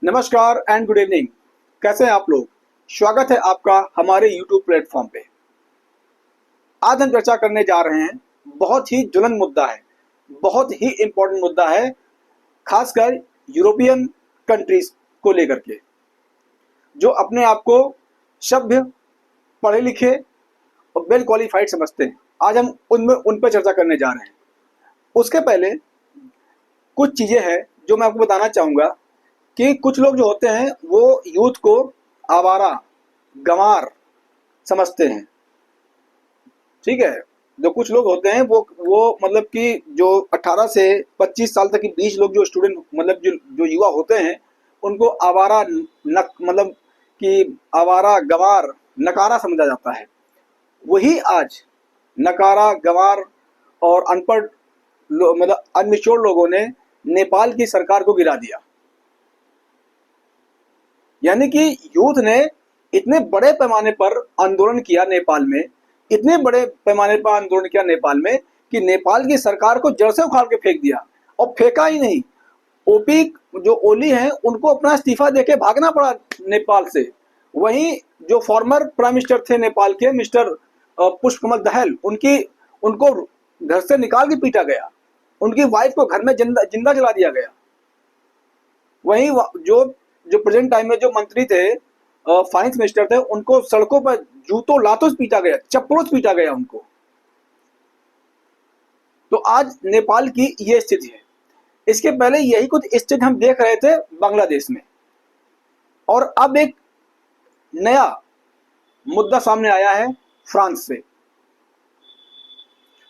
नमस्कार and good evening. कैसे हैं आप लोग? स्वागत है आपका हमारे YouTube प्लेटफॉर्म पे। आज हम चर्चा करने जा रहे हैं, बहुत ही ज्वलन मुद्दा है, बहुत ही इम्पोर्टेंट मुद्दा है, खासकर यूरोपियन कंट्रीज को लेकर के, जो अपने आप को सभ्य, पढ़े लिखे और वेल क्वालिफाइड समझते हैं। आज हम उन पर चर्चा करने जा रहे हैं। उसके पहले कुछ चीज़ें हैं जो मैं आपको बताना चाहूँगा कि कुछ लोग जो होते हैं वो यूथ को आवारा, गंवार समझते हैं। ठीक है, जो कुछ लोग होते हैं वो मतलब कि जो 18 से 25 साल तक के बीच लोग, जो स्टूडेंट मतलब जो युवा होते हैं, उनको आवारा मतलब कि आवारा, गंवार, नकारा समझा जाता है। वही आज नकारा, गंवार और अनपढ़ मतलब अनमेच्योर लोगों ने नेपाल की सरकार को गिरा दिया। यानी कि यूथ ने इतने बड़े पैमाने पर आंदोलन किया नेपाल में, इतने बड़े पैमाने पर आंदोलन किया नेपाल में कि नेपाल की सरकार को जड़ से उखाड़ के फेंक दिया। और फेंका ही नहीं, ओपी जो ओली हैं उनको अपना इस्तीफा देके भागना पड़ा नेपाल से। वहीं जो फॉर्मर प्राइम मिनिस्टर थे नेपाल के, मिस्टर पुष्पकमल दहल, उनको घर से निकाल के पीटा गया। उनकी वाइफ को घर में जिंदा जला दिया गया। वहीं जो प्रेजेंट टाइम में जो मंत्री थे, फाइनेंस मिनिस्टर थे, उनको सड़कों पर जूतों लातों से पीटा गया, चप्पलों से पीटा गया उनको। तो आज नेपाल की ये स्थिति है। इसके पहले यही कुछ स्थिति हम देख रहे थे बांग्लादेश में। और अब एक नया मुद्दा सामने आया है फ्रांस से,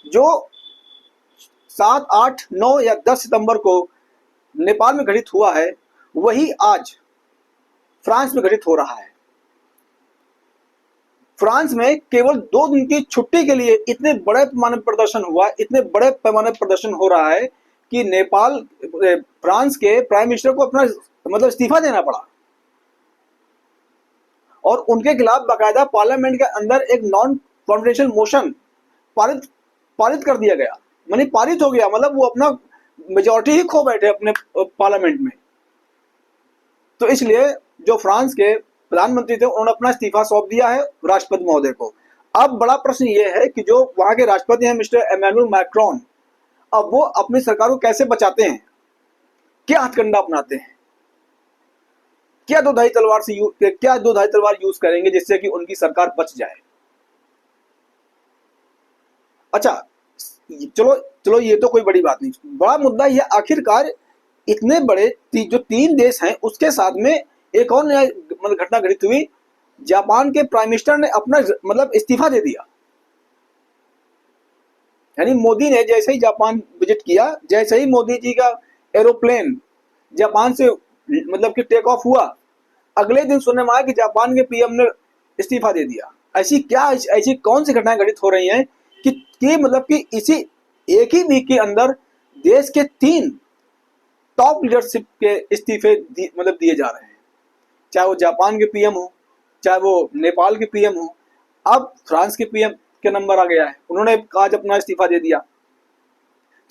जो 7, 8, 9 या 10 सितंबर को नेपाल में घटित हुआ है, वही आज फ्रांस में घटित हो रहा है। फ्रांस में केवल 2 दिन की छुट्टी के लिए इतने बड़े पैमाने पर प्रदर्शन हुआ, इतने बड़े पैमाने पर प्रदर्शन हो रहा है कि फ्रांस के प्राइम मिनिस्टर को अपना मतलब इस्तीफा देना पड़ा। और उनके खिलाफ बाकायदा पार्लियामेंट के अंदर एक नॉन कॉन्फिडेंशियल मोशन पारित कर दिया गया। मानी पारित हो गया, मतलब वो अपना मेजॉरिटी ही खो बैठे अपने पार्लियामेंट में। तो इसलिए जो फ्रांस के प्रधानमंत्री थे, उन्होंने अपना इस्तीफा सौंप दिया है राष्ट्रपति महोदय को। अब बड़ा प्रश्न ये है कि जो वहां के राष्ट्रपति हैं मिस्टर इमैनुअल मैक्रोन, अब वो अपनी सरकार को कैसे बचाते हैं, क्या हथकंडा अपनाते हैं, क्या दो धाई तलवार यूज करेंगे जिससे कि उनकी सरकार बच जाए। अच्छा, चलो ये तो कोई बड़ी बात नहीं। बड़ा मुद्दा यह आखिरकार इतने बड़े जो 3 देश हैं, उसके साथ में एक और नया मतलब घटना घटित हुई। जापान के प्राइम मिनिस्टर ने अपना मतलब इस्तीफा दे दिया। यानी मोदी ने जैसे ही जापान विजिट किया, जैसे ही मोदी जी का एरोप्लेन जापान से मतलब कि टेक ऑफ हुआ, अगले दिन सुनने में आया कि जापान के पीएम ने इस्तीफा दे दिया। ऐसी कौन सी घटनाएं घटित हो रही हैं कि मतलब कि इसी एक ही वीक के अंदर देश के 3 टॉप लीडरशिप के इस्तीफे मतलब दिए जा रहे हैं। चाहे वो जापान के पीएम हो, चाहे वो नेपाल के पीएम हो, अब फ्रांस के पीएम के नंबर आ गया है, उन्होंने आज अपना इस्तीफा दे दिया।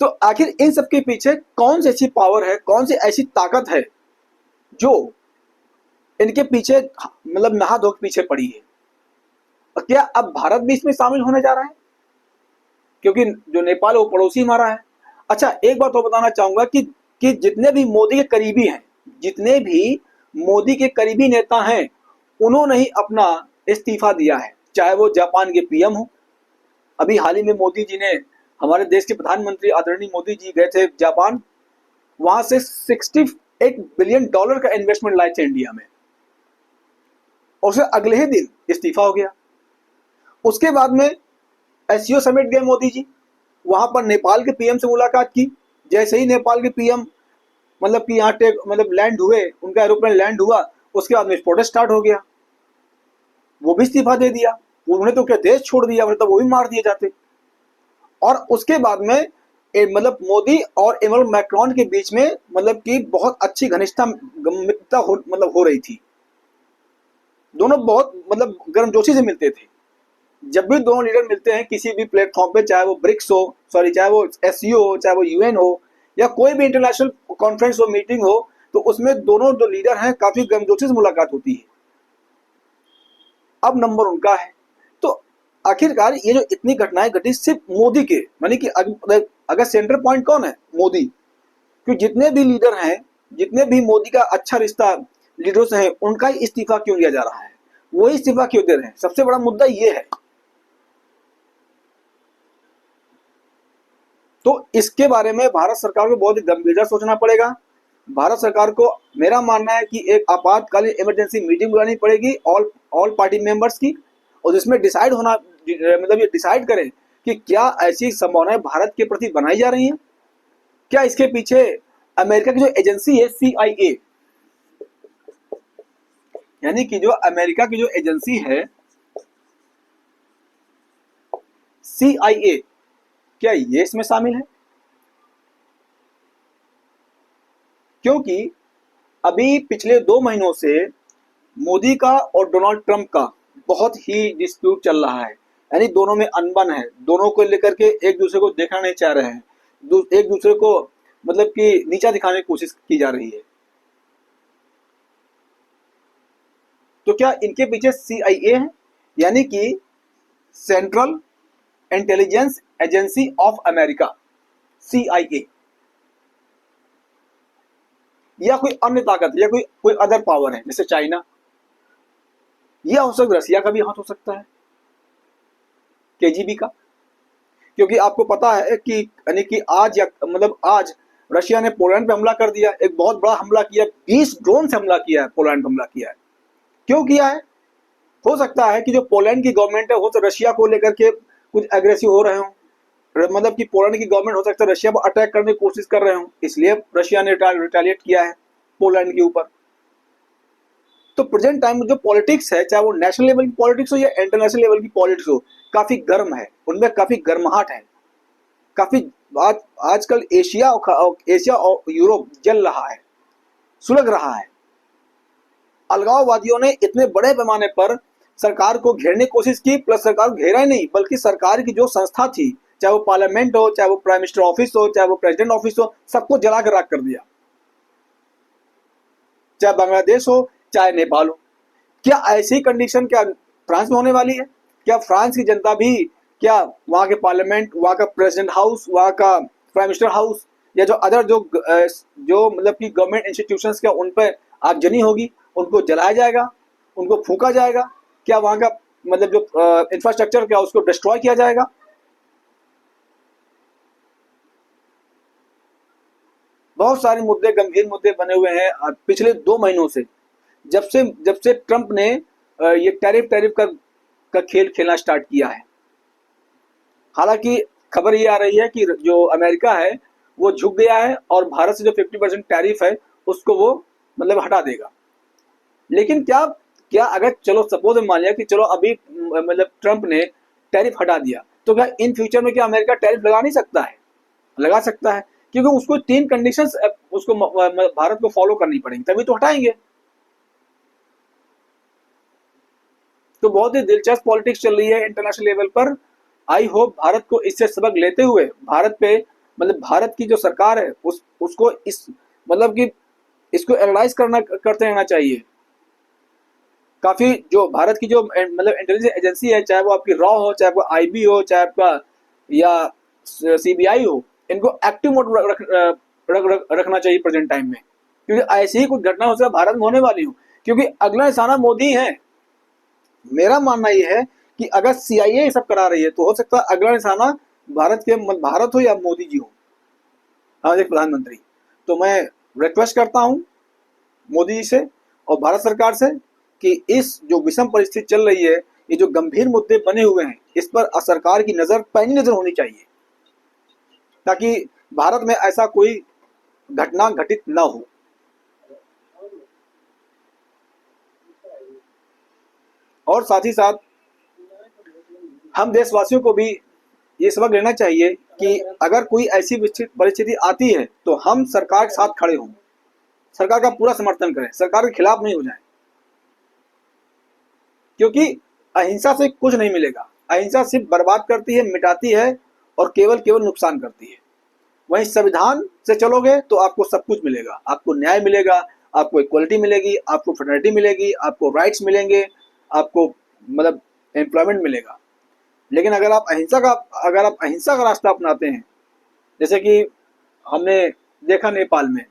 तो आखिर इन सब के पीछे कौन सी ऐसी पावर है, कौन सी ऐसी ताकत है जो इनके पीछे मतलब नहा धो के पीछे पड़ी है? और क्या अब भारत भी इसमें शामिल होने जा रहा है? क्योंकि जो नेपाल है वो पड़ोसी हमारा है। अच्छा, एक बात और बताना चाहूंगा कि जितने भी मोदी के करीबी हैं, जितने भी मोदी के करीबी नेता हैं, उन्होंने ही अपना इस्तीफा दिया है। चाहे वो जापान के पीएम हो, अभी हाल ही में मोदी जी ने, हमारे देश के प्रधानमंत्री आदरणीय मोदी जी गए थे जापान, वहां से $68 बिलियन का इन्वेस्टमेंट लाए थे इंडिया में, और उसके अगले ही दिन इस्तीफा हो गया। उसके बाद में एससीओ समिट गए मोदी जी, वहां पर नेपाल के पीएम से मुलाकात की। जैसे ही नेपाल के पीएम मतलब कि यहाँ मतलब लैंड हुए, उनका एरोप्लेन लैंड हुआ, उसके बाद में प्रोटेस्ट स्टार्ट हो गया, वो भी इस्तीफा दे दिया। उन्होंने तो क्या देश छोड़ दिया, मतलब वो भी मार दिए जाते। और उसके बाद में मतलब मोदी और इमैनुअल मैक्रोन के बीच में मतलब कि बहुत अच्छी घनिष्ठता मित्रता हो रही थी। दोनों बहुत मतलब गर्मजोशी से मिलते थे। जब भी दोनों लीडर मिलते हैं किसी भी प्लेटफॉर्म पे, चाहे वो ब्रिक्स हो, चाहे वो एससीओ हो, चाहे वो यूएन हो, या कोई भी इंटरनेशनल कॉन्फ्रेंस हो, मीटिंग हो, तो उसमें दोनों जो लीडर हैं काफी गर्मजोशी से मुलाकात होती है। अब नंबर उनका है। तो आखिरकार ये जो इतनी घटनाएं घटी सिर्फ मोदी के, मानी कि अगर सेंटर पॉइंट कौन है, मोदी। क्योंकि जितने भी लीडर हैं, जितने भी मोदी का अच्छा रिश्ता लीडरों से है, उनका ही इस्तीफा क्यों लिया जा रहा है, वही इस्तीफा क्यों दे रहे हैं, सबसे बड़ा मुद्दा ये है। तो इसके बारे में भारत सरकार को बहुत ही गंभीरता सोचना पड़ेगा। भारत सरकार को मेरा मानना है कि एक आपातकालीन इमरजेंसी मीटिंग बुलानी पड़ेगी ऑल पार्टी मेंबर्स की, और जिसमें डिसाइड होना, मतलब ये डिसाइड करें कि क्या ऐसी संभावनाएं भारत के प्रति बनाई जा रही हैं, क्या इसके पीछे अमेरिका की जो एजेंसी है CIA, यानी कि जो अमेरिका की जो एजेंसी है CIA, क्या ये इसमें शामिल है? क्योंकि अभी पिछले 2 महीनों से मोदी का और डोनाल्ड ट्रंप का बहुत ही डिस्प्यूट चल रहा है, यानी दोनों में अनबन है, दोनों को लेकर के एक दूसरे को देखना नहीं चाह रहे हैं, एक दूसरे को मतलब कि नीचा दिखाने की कोशिश की जा रही है। तो क्या इनके पीछे CIA है, यानी कि central intelligence agency of America, CIA, या कोई अन्य ताकत, या कोई अदर पावर है जैसे चाइना, या हो सकता है रसिया का भी हाथ हो सकता है, KGB का। क्योंकि आपको पता है कि यानी कि आज रशिया ने पोलैंड पे हमला कर दिया, एक बहुत बड़ा हमला किया, 20 ड्रोन से हमला किया है, पोलैंड पे हमला किया है। क्यों किया है? हो सकता है कि जो पोलैंड की गवर्नमेंट है, हो तो रशिया को लेकर के कुछ एग्रेसिव हो रहे हो, मतलब कि पोलैंड की गवर्नमेंट हो सकता है रशिया पर अटैक करने की कोशिश कर रहे हो, इसलिए रशिया ने रिटेलिएट किया है पोलैंड के ऊपर। तो प्रेजेंट टाइम में जो पॉलिटिक्स है, चाहे वो नेशनल लेवल की पॉलिटिक्स हो या इंटरनेशनल लेवल की पॉलिटिक्स हो, काफी गर्म है, उनमें काफी गर्माहट है, काफी आजकल एशिया और यूरोप जल रहा है, सुलग रहा है। अलगाववादियों ने इतने बड़े पैमाने पर सरकार को घेरने की कोशिश की, प्लस सरकार घेरा ही नहीं बल्कि सरकार की जो संस्था थी, चाहे वो पार्लियामेंट हो, चाहे वो प्राइम मिनिस्टर ऑफिस हो, चाहे वो प्रेसिडेंट ऑफिस हो, सबको जला कर राख कर दिया। चाहे बांग्लादेश हो, चाहे नेपाल हो। क्या ऐसी कंडीशन क्या फ्रांस में होने वाली है? क्या फ्रांस की जनता भी, क्या वहां के पार्लियामेंट, वहां का प्रेसिडेंट हाउस, वहां का प्राइम मिनिस्टर हाउस, या जो अदर जो मतलब कि गवर्नमेंट इंस्टीट्यूशंस क्या उन पर आगजनी होगी, उनको जलाया जाएगा, उनको फूका जाएगा? क्या वहां का मतलब जो इंफ्रास्ट्रक्चर क्या उसको डिस्ट्रॉय किया जाएगा? बहुत सारे मुद्दे, गंभीर मुद्दे बने हुए हैं पिछले 2 महीनों से, जब से ट्रंप ने ये टैरिफ का खेल खेलना स्टार्ट किया है। हालांकि खबर ये आ रही है कि जो अमेरिका है वो झुक गया है और भारत से जो 50% टैरिफ है उसको वो मतलब हटा देगा। लेकिन क्या क्या अगर चलो सपोज मान लिया कि चलो अभी मतलब ट्रंप ने टैरिफ हटा दिया, तो क्या इन फ्यूचर में क्या अमेरिका टैरिफ लगा नहीं सकता है? लगा सकता है, क्योंकि उसको 3 कंडीशंस उसको भारत को फॉलो करनी पड़ेंगी, तभी तो हटाएंगे। तो बहुत ही दिलचस्प पॉलिटिक्स चल रही है इंटरनेशनल लेवल पर। आई होप भारत को इससे सबक लेते हुए भारत पे मतलब भारत की जो सरकार है उसको इस मतलब कि इसको एनालाइज करते रहना चाहिए। काफी जो भारत की जो मतलब इंटेलिजेंस एजेंसी है, चाहे वो आपकी रॉ हो, चाहे वो IB हो, चाहे आपका या CBI हो, इनको एक्टिव मोड रखना चाहिए प्रेजेंट टाइम में, क्योंकि ऐसी ही कुछ घटना हो सकता भारत में होने वाली हो, क्योंकि अगला निशाना मोदी है। मेरा मानना यह है कि अगर CIA ये सब करा रही है तो हो सकता है अगला निशाना भारत हो या मोदी जी हो, हमारे प्रधानमंत्री। तो मैं रिक्वेस्ट करता हूं मोदी जी से और भारत सरकार से कि इस जो विषम परिस्थिति चल रही है, ये जो गंभीर मुद्दे बने हुए हैं, इस पर सरकार की नजर पैनी नजर होनी चाहिए, ताकि भारत में ऐसा कोई घटना घटित न हो। और साथ ही साथ हम देशवासियों को भी ये सबक लेना चाहिए कि अगर कोई ऐसी परिस्थिति आती है तो हम सरकार के साथ खड़े हों, सरकार का पूरा समर्थन करें, सरकार के खिलाफ नहीं हो जाए, क्योंकि अहिंसा से कुछ नहीं मिलेगा। अहिंसा सिर्फ बर्बाद करती है, मिटाती है और केवल नुकसान करती है। वहीं संविधान से चलोगे तो आपको सब कुछ मिलेगा, आपको न्याय मिलेगा, आपको इक्वलिटी मिलेगी, आपको फ्रेटर्निटी मिलेगी, आपको राइट्स मिलेंगे, आपको मतलब एम्प्लॉयमेंट मिलेगा। लेकिन अगर आप अहिंसा का रास्ता अपनाते हैं, जैसे कि हमने देखा नेपाल में,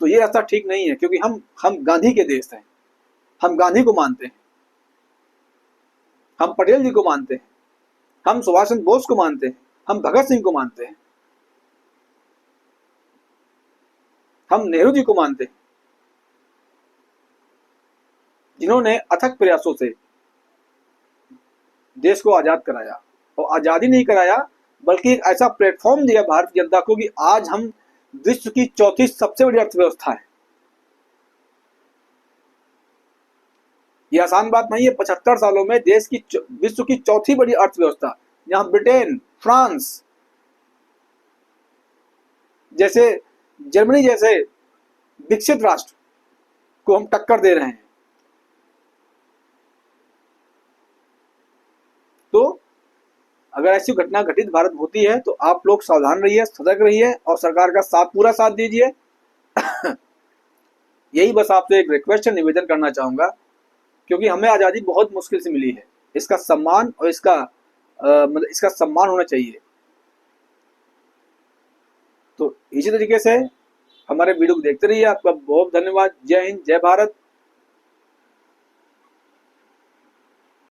तो ये रास्ता ठीक नहीं है, क्योंकि हम गांधी के देश हैं, हम गांधी को मानते हैं, हम पटेल जी को मानते हैं, हम सुभाष चंद्र बोस को मानते हैं, हम भगत सिंह को मानते हैं, हम नेहरू जी को मानते हैं, जिन्होंने अथक प्रयासों से देश को आजाद कराया। और आजादी नहीं कराया, बल्कि एक ऐसा प्लेटफॉर्म दिया भारतीय जनता को कि आज हम विश्व की चौथी सबसे बड़ी अर्थव्यवस्था है। ये आसान बात नहीं है, 75 सालों में देश की विश्व की चौथी बड़ी अर्थव्यवस्था, जहां ब्रिटेन, फ्रांस जैसे, जर्मनी जैसे विकसित राष्ट्र को हम टक्कर दे रहे हैं। तो अगर ऐसी घटना घटित भारत में होती है तो आप लोग सावधान रहिए, सतर्क रहिए और सरकार का पूरा साथ दीजिए। यही बस आपसे एक रिक्वेस्ट, निवेदन करना चाहूंगा, क्योंकि हमें आज़ादी बहुत मुश्किल से मिली है। इसका सम्मान और इसका सम्मान होना चाहिए। तो इसी तरीके से हमारे वीडियो को देखते रहिए। आपका बहुत धन्यवाद। जय हिंद, जय भारत।